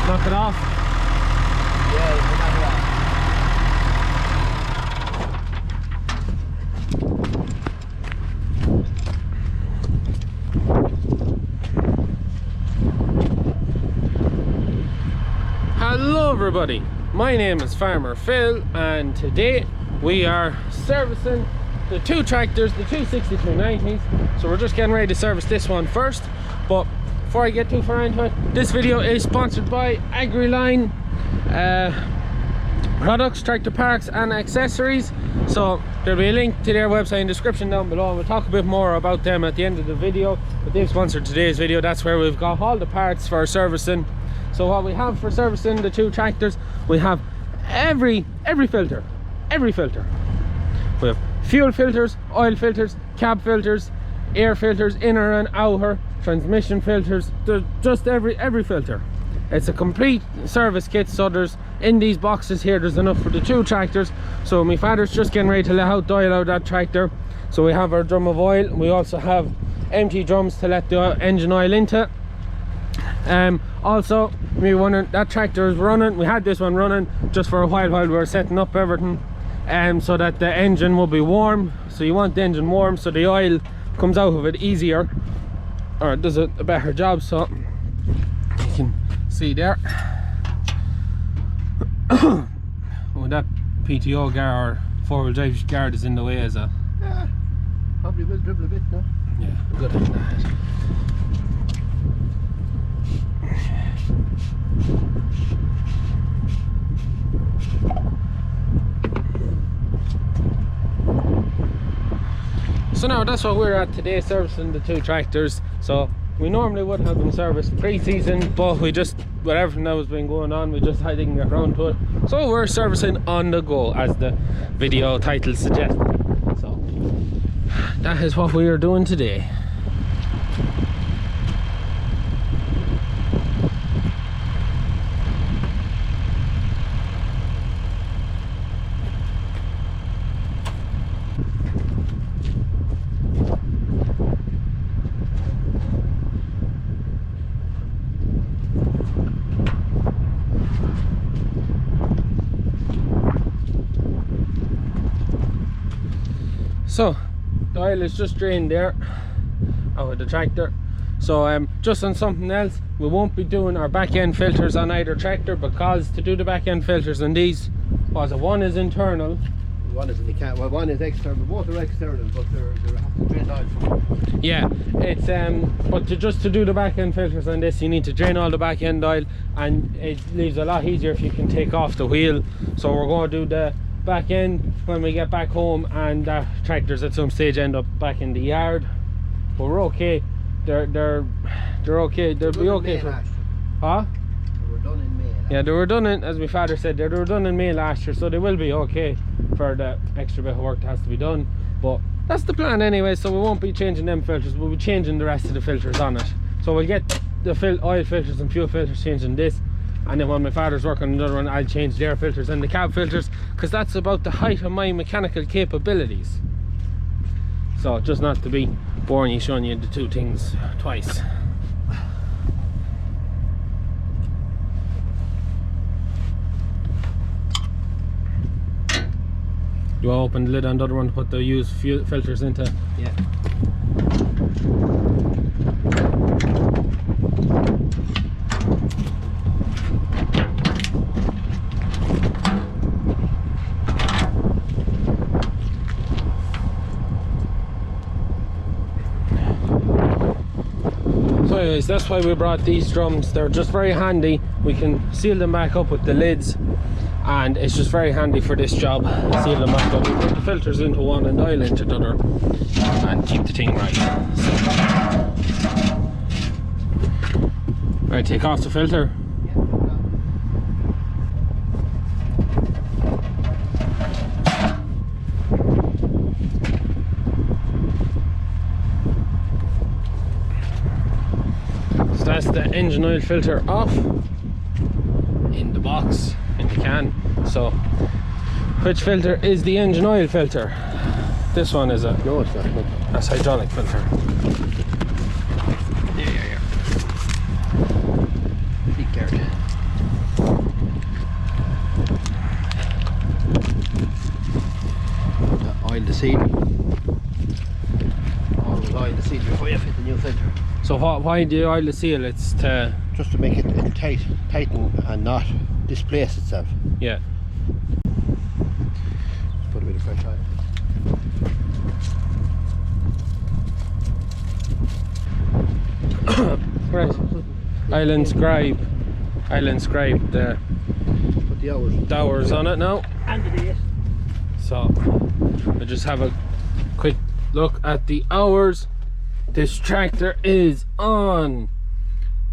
Knock it off. Yeah, you can knock it off. Hello everybody, my name is Farmer Phil and today we are servicing the two tractors, the two 6290s. So we're just getting ready to service this one first, but before I get too far into it, this video is sponsored by AgriLine products, tractor parts and accessories. So there'll be a link to their website in the description down below, and we'll talk a bit more about them at the end of the video. But they've sponsored today's video. That's where we've got all the parts for servicing. So what we have for servicing the two tractors, we have every filter. We have fuel filters, oil filters, cab filters, air filters, inner and outer, transmission filters, just every filter. It's a complete service kit. So there's in these boxes here, there's enough for the two tractors. So my father's just getting ready to let out the oil out of that tractor. So we have our drum of oil. We also have empty drums to let the engine oil into. Also, we wondering, that tractor is running. We had this one running just for a while we were setting up everything, so that the engine will be warm. So you want the engine warm so the oil comes out of it easier, or it does a better job. So you can see there well, that PTO guard or four-wheel drive guard is in the way as a... Yeah, probably will dribble a bit now. Yeah, good at that. So now that's what we're at today, servicing the two tractors. So we normally would have them serviced pre-season, but we just, with everything that was been going on, we just didn't get around to it. So we're servicing on the go, as the video title suggests. So that is what we are doing today. So the oil is just drained there out of the tractor. So just on something else, we won't be doing our back end filters on either tractor, because to do the back end filters on these, one is internal, One is in the can. Well, one is external. Both are external, but they're have to drain oil. yeah, it's but to do the back end filters on this, you need to drain all the back end oil, and it leaves a lot easier if you can take off the wheel. So we're going to do the back end when we get back home, and tractors at some stage end up back in the yard. But we're okay. They're okay. They'll be okay for... Huh? They were done in May. Yeah, they were done in, as my father said, they were done in May last year, so they will be okay for the extra bit of work that has to be done. But that's the plan anyway, so we won't be changing them filters, we'll be changing the rest of the filters on it. So we'll get the oil filters and fuel filters changing this, and then when my father's working on another one, I'll change their filters and the cab filters, because that's about the height of my mechanical capabilities. So just not to be boring you, showing you the two things twice. Do I open the lid on the other one to put the used fuel filters into? Yeah. So anyways, that's why we brought these drums. They're just very handy. We can seal them back up with the lids, and it's just very handy for this job. Seal them back up, put the filters into one and oil into the other, and keep the thing right. So, right, take off the filter. So that's the engine oil filter off in the box, in the can. So which filter is the engine oil filter? This one is a... No, it's not. That's hydraulic filter. Yeah. Big carrot. seal. Always oil the seal before you fit the new filter. So why do you oil the seal? It's to... Just to make it tighten and not displace itself. Yeah. Just put a bit of fresh oil. Right. Island scribe the Put the hours on it now. And the date. So I just have a quick look at the hours. This tractor is on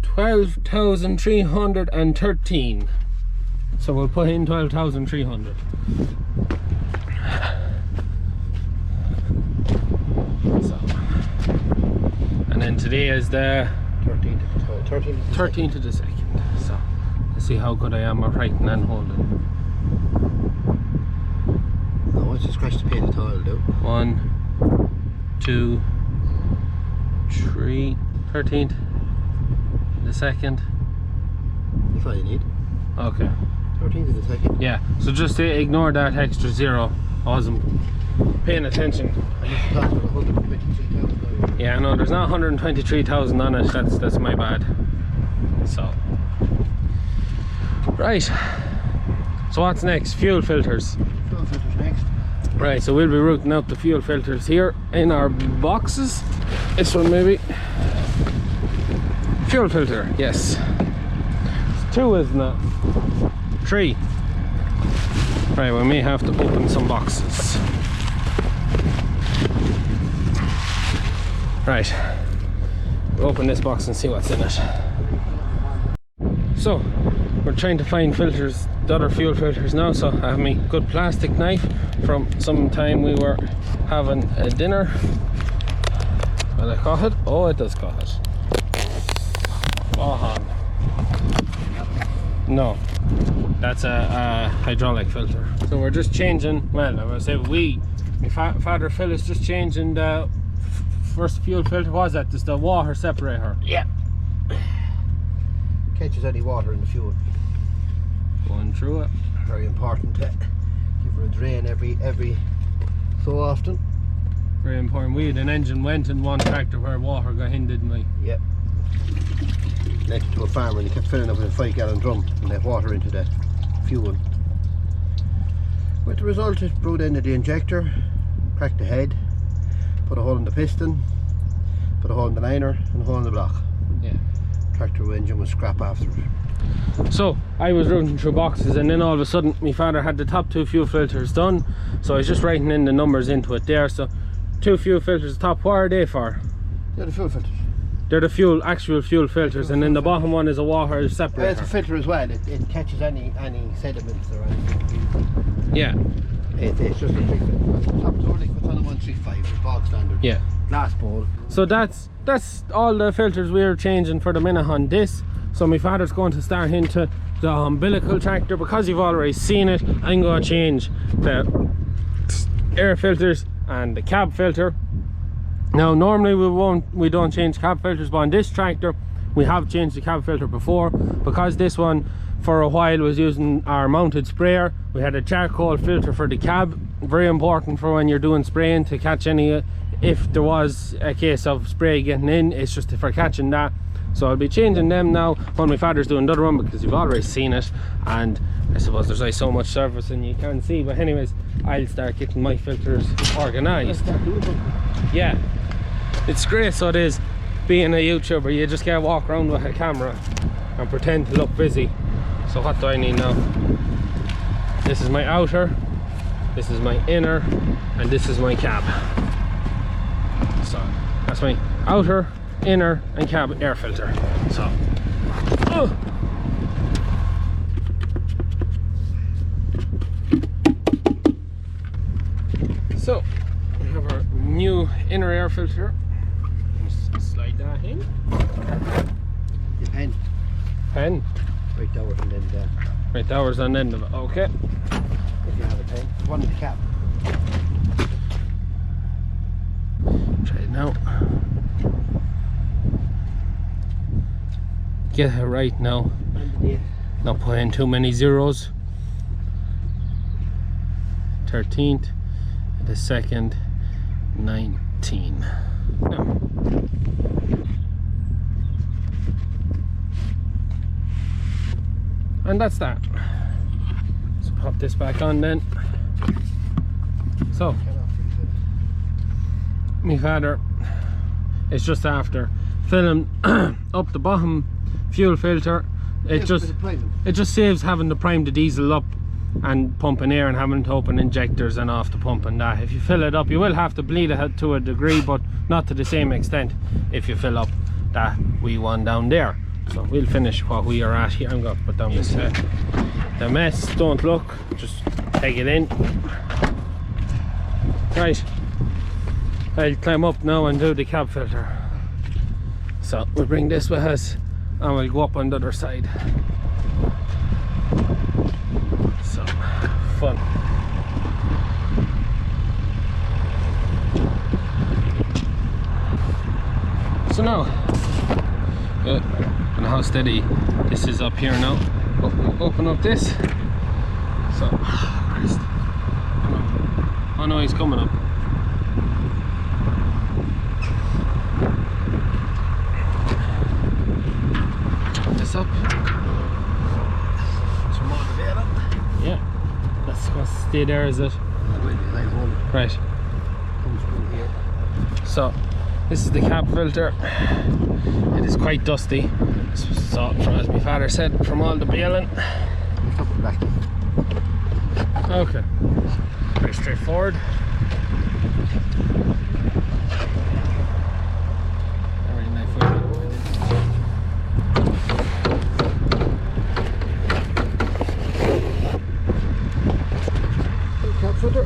12,313. So we'll put in 12,300. So, and then today is the 13th of the 2nd. So let's see how good I am at writing and holding. No, once you scratch the painted tile, do. 1, 2, 3, 13th, the 2nd. That's all you need. Okay. 13th of the 2nd. Yeah, so just ignore that extra 0. I wasn't paying attention. I used to talk about 123,000. Yeah, no, there's not 123,000 on it. That's my bad. So, right. So what's next? Fuel filters. Fuel filters next. Right, so we'll be routing out the fuel filters here in our boxes. This one maybe. Fuel filter, yes. It's 2, isn't it? 3. Right, we may have to open some boxes. Right, we'll open this box and see what's in it. So, we're trying to find filters, the other fuel filters now. So I have my good plastic knife from some time we were having a dinner. Will it cut it? Oh, it does cut it. Oh, no, that's a hydraulic filter. So we're just changing, well, I would say my father Phil is just changing the first fuel filter. Was that just the water separator? Yeah. Catches any water in the fuel. Going through it. Very important to give her a drain every so often. Very important. We had an engine went in one tractor where water got in, didn't we? Yep. Lent it to a farmer and he kept filling up with a 5-gallon drum and let water into the fuel. With the result, it blew into the injector, cracked the head, put a hole in the piston, put a hole in the liner and a hole in the block. Yeah. Tractor engine was scrap afterwards. So I was routing through boxes and then all of a sudden my father had the top 2 fuel filters done. So I was just writing in the numbers into it there. So 2 fuel filters top, what are they for? They're the fuel filters. They're the actual fuel filters, and then the bottom one is a water separator. It's a filter as well. It catches any sediments or anything. Yeah. It's just a big filter. Top door liquid's on a 135, it's bog standard. Yeah. Glass bowl. So that's all the filters we're changing for the minute on this. So my father's going to start into the umbilical tractor. Because you've already seen it, I'm going to change the air filters and the cab filter. Now normally we don't change cab filters, but on this tractor we have changed the cab filter before, because this one for a while was using our mounted sprayer. We had a charcoal filter for the cab, very important for when you're doing spraying to catch any, if there was a case of spray getting in, it's just for catching that. So I'll be changing them now when my father's doing the other one, because you've already seen it, and I suppose there's like so much surface and you can't see. But anyways, I'll start getting my filters organised. Yeah, it's great. So it is, being a YouTuber, you just can't walk around with a camera and pretend to look busy. So what do I need now? This is my outer, this is my inner, and this is my cab. So that's my outer, inner and cab air filter. So so we have our new inner air filter. Just slide that in. The pen. Right downwards and then there. Right downwards and end of it. Okay. If you have a pen. One in the cap. Try it now. Get it right now. Not put in too many zeros. 13th, the second 19. Now, and that's that. Let's pop this back on then. So my father is just after filling up the bottom fuel filter. It just saves having to prime the diesel up and pumping air and having to open injectors and off the pump and that. If you fill it up, you will have to bleed it to a degree, but not to the same extent if you fill up that wee one down there. So we'll finish what we are at here. I'm going to put down this the mess. Don't look, just take it in. Right, I'll climb up now and do the cab filter. So we'll bring this with us and we'll go up on the other side. So fun. So now, and how steady this is up here now. Open up this. So, Christ. Oh no, he's coming up. This up. Yeah, that's going to stay there, is it? Right. So this is the cab filter. It is quite dusty, so as my father said, from all the baling. Okay, very straightforward. Very nice. Cab filter.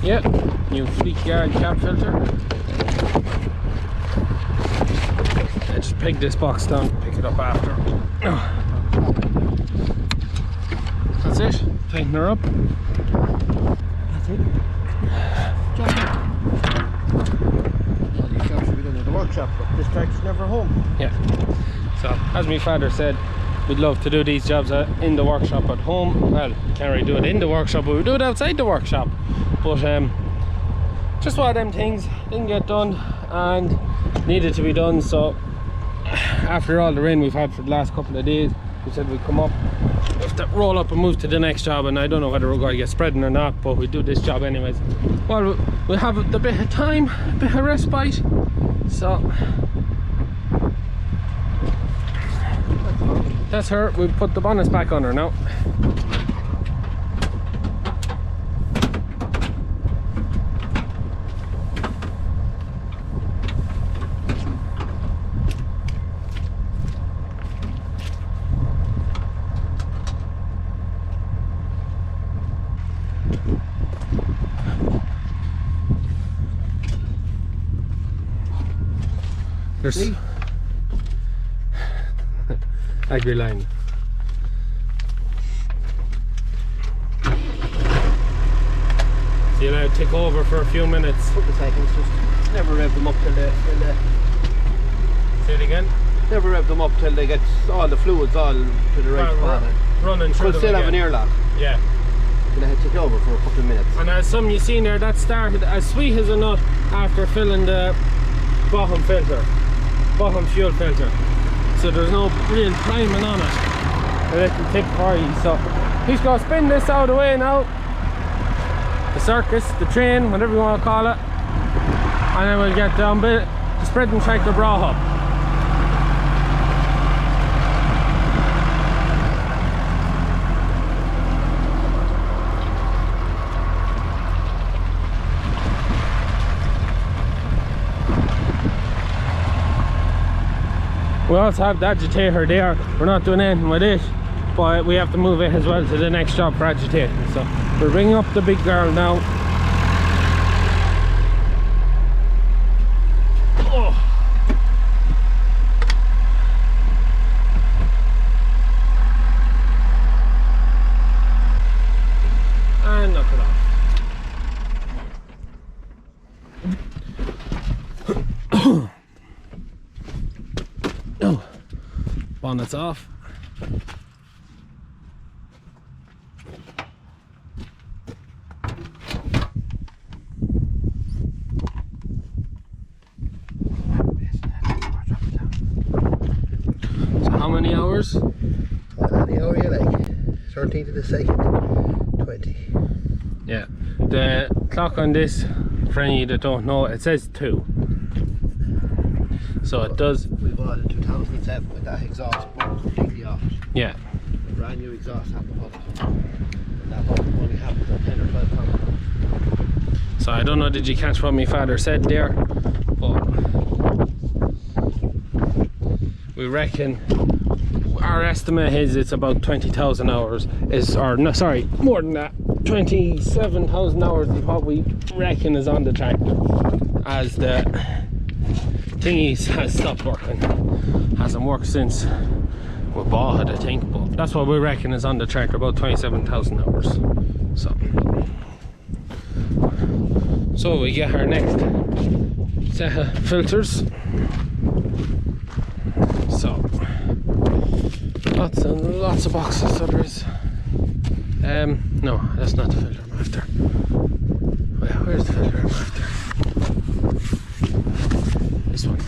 Yeah, new Fleet Guard cab filter. I just peg this box down, pick it up after. That's it. Tighten her up. That's it. All these jobs should be done in the workshop, but this tractor's never home. Yeah. So, as my father said, we'd love to do these jobs in the workshop at home. Well, can't really do it in the workshop, but we do it outside the workshop. But just one of them things didn't get done and needed to be done. So after all the rain we've had for the last couple of days, we said we'd come up, we have to roll up and move to the next job, and I don't know whether we're going to get spreading or not, but we do this job anyways. Well, we'll have a bit of time, a bit of respite. So that's her. We'll put the bonnets back on her now. There's agri line. So you'll now take over for a few minutes. Couple of seconds, just never rev them up till they Say it again. never rev them up till they get all the fluids all to the right spot. Running through Could them still have an again. airlock. Yeah. Gonna have to take over for a couple of minutes. And as some you seen there, that started as sweet as a nut after filling the bottom filter, bottom fuel filter. So there's no real priming on it. A little tip for you. So he's gonna spin this out of the way now. The circus, the train, whatever you want to call it. And then we'll get down the spreading tractor bra hub. We also have the agitator there. We're not doing anything with it, but we have to move it as well to the next job for agitating. So we're bringing up the big girl now. Oh. And knock it off. Oh, bonnet's off. hours? Any hour you like. 13th of the 2nd, 20. Yeah. The clock on this, for any of you that don't know, it says 2. So it does. We bought it in 2007 with that exhaust completely off. Yeah. A brand new exhaust had the pump. That pump only happened at 10 or 12 pounds. So I don't know, did you catch what my father said there? But we reckon our estimate is it's about 20,000 hours. Or no, sorry, more than that. 27,000 hours is what we reckon is on the tractor, as the thingies has stopped working. Hasn't worked since we bought it, I think, but that's what we reckon is on the tractor, about 27,000 hours. So we get our next set of filters. So lots and lots of boxes. So there is no, that's not the filter I'm after. Where's the filter I'm after? This one.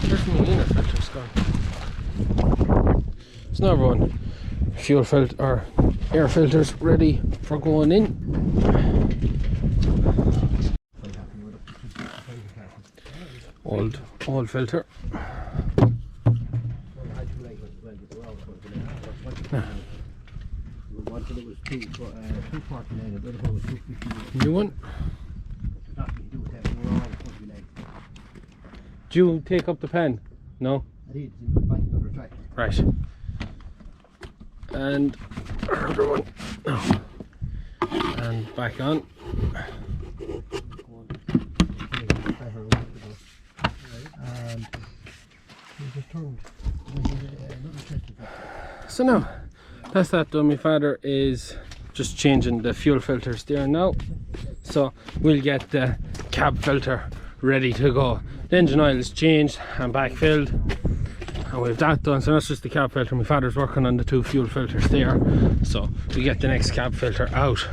Where's my inner filter's gone? It's another one. Fuel filter or air filters ready for going in. Old filter. New one. Do you take up the pen? No? Right. And another one. Oh. And back on. So now that's that done. My father is just changing the fuel filters there now, so we'll get the cab filter ready to go. The engine oil is changed and backfilled, and we've that done. So that's just the cab filter. My father's working on the 2 fuel filters there, so we get the next cab filter out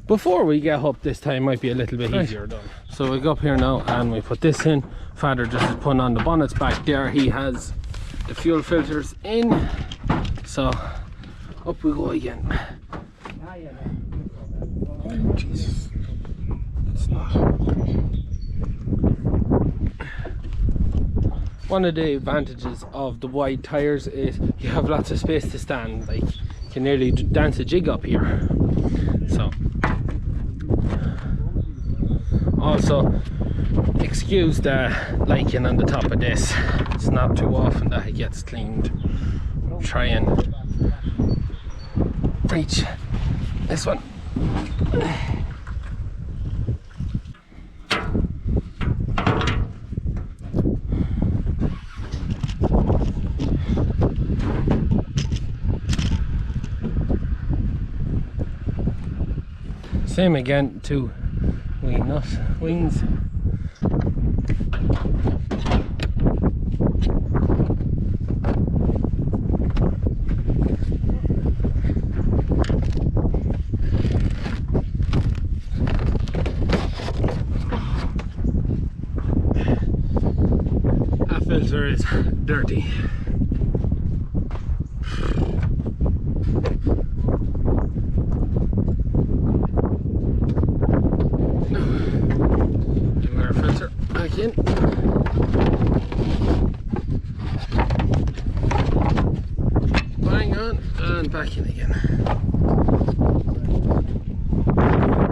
before we get up. This time might be a little bit easier done. So we go up here now and we put this in. Father just is putting on the bonnets back there. He has the fuel filters in, so up we go again. Oh, Jesus, it's not. One of the advantages of the wide tires is you have lots of space to stand. Like, you can nearly dance a jig up here. So also, excuse the lichen on the top of this. It's not too often that it gets cleaned. Try and reach this one. Same again, 2 wee nut wings. That filter is dirty. In. Bang on and back in again.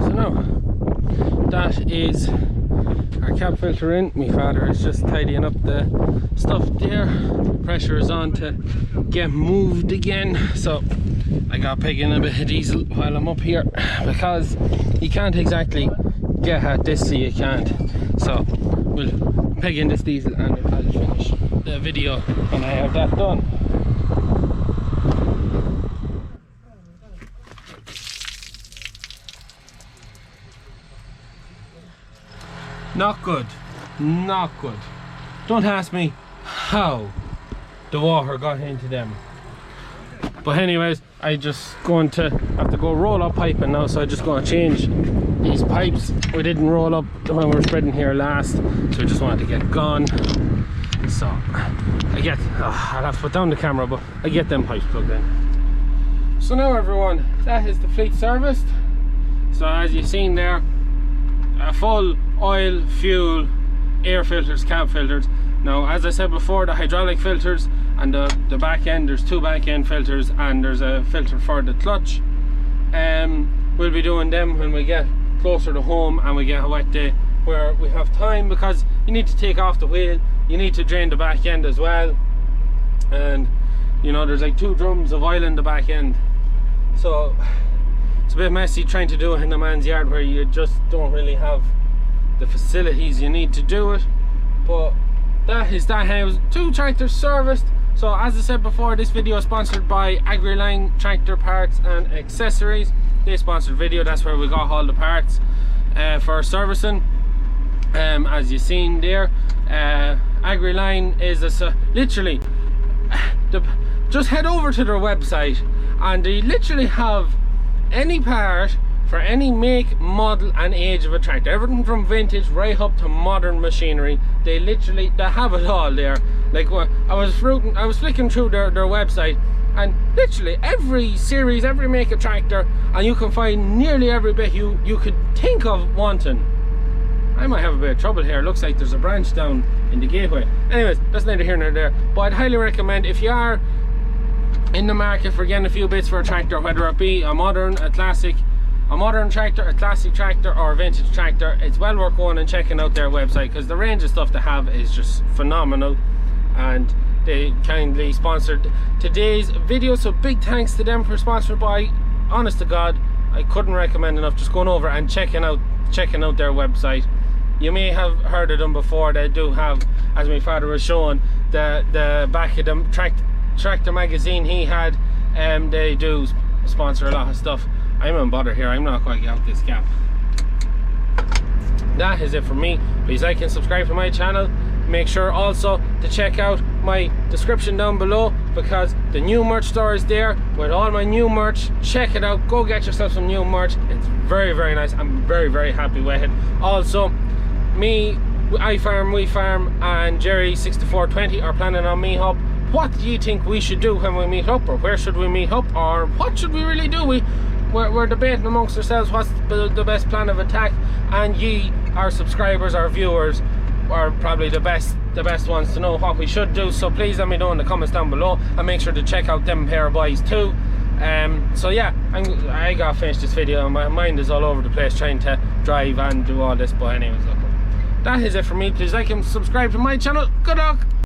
So now that is our cab filter in. My father is just tidying up the stuff there. Pressure is on to get moved again, so I got pig in a bit of diesel while I'm up here, because you can't exactly get at this, so you can't. So we'll peg in this diesel and I'll finish the video when I have that done. Not good, not good. Don't ask me how the water got into them. But anyways, I just going to have to go roll up piping now, so I'm just going to change these pipes. We didn't roll up the one we were spreading here last, so we just wanted to get gone. So I get, I'll have to put down the camera, but I get them pipes plugged in. So now everyone, that is the fleet serviced. So as you've seen there, a full oil, fuel, air filters, cab filters. Now as I said before, the hydraulic filters and the back end, there's 2 back end filters and there's a filter for the clutch. We'll be doing them when we get closer to home and we get a wet day where we have time, because you need to take off the wheel, you need to drain the back end as well, and you know there's like 2 drums of oil in the back end, so it's a bit messy trying to do it in a man's yard where you just don't really have the facilities you need to do it. But that is that house. 2 tractors serviced. So as I said before, this video is sponsored by Agriline Tractor Parts and Accessories. They sponsored the video, that's where we got all the parts for servicing. As you've seen there, Agriline is literally just head over to their website and they literally have any part for any make, model and age of a tractor, everything from vintage right up to modern machinery. They have it all there. Like I was flicking through their website, and literally every series, every make of tractor, and you can find nearly every bit you could think of wanting. I might have a bit of trouble here. It looks like there's a branch down in the gateway. Anyways, that's neither here nor there. But I'd highly recommend, if you are in the market for getting a few bits for a tractor, whether it be a modern tractor, a classic tractor or a vintage tractor, it's well worth going and checking out their website, because the range of stuff they have is just phenomenal. And they kindly sponsored today's video, so big thanks to them for sponsoring. By honest to God, I couldn't recommend enough just going over and checking out their website. You may have heard of them before. They do have, as my father was showing, the back of the tractor magazine he had, they do sponsor a lot of stuff. I'm in bother here, I'm not quite out this gap. That is it for me. Please like and subscribe to my channel. Make sure also to check out my description down below, because the new merch store is there with all my new merch. Check it out, go get yourself some new merch. It's very, very nice. I'm very, very happy with it. Also, I Farm, We Farm and Jerry6420 are planning on meet up. What do you think we should do when we meet up, or where should we meet up, or what should we really do? We're debating amongst ourselves what's the best plan of attack, and ye, our subscribers, our viewers, are probably the best ones to know what we should do. So please let me know in the comments down below, and make sure to check out them pair of boys too. So yeah, I gotta finish this video. My mind is all over the place trying to drive and do all this, but anyways, look, that is it for me. Please like and subscribe to my channel. Good luck.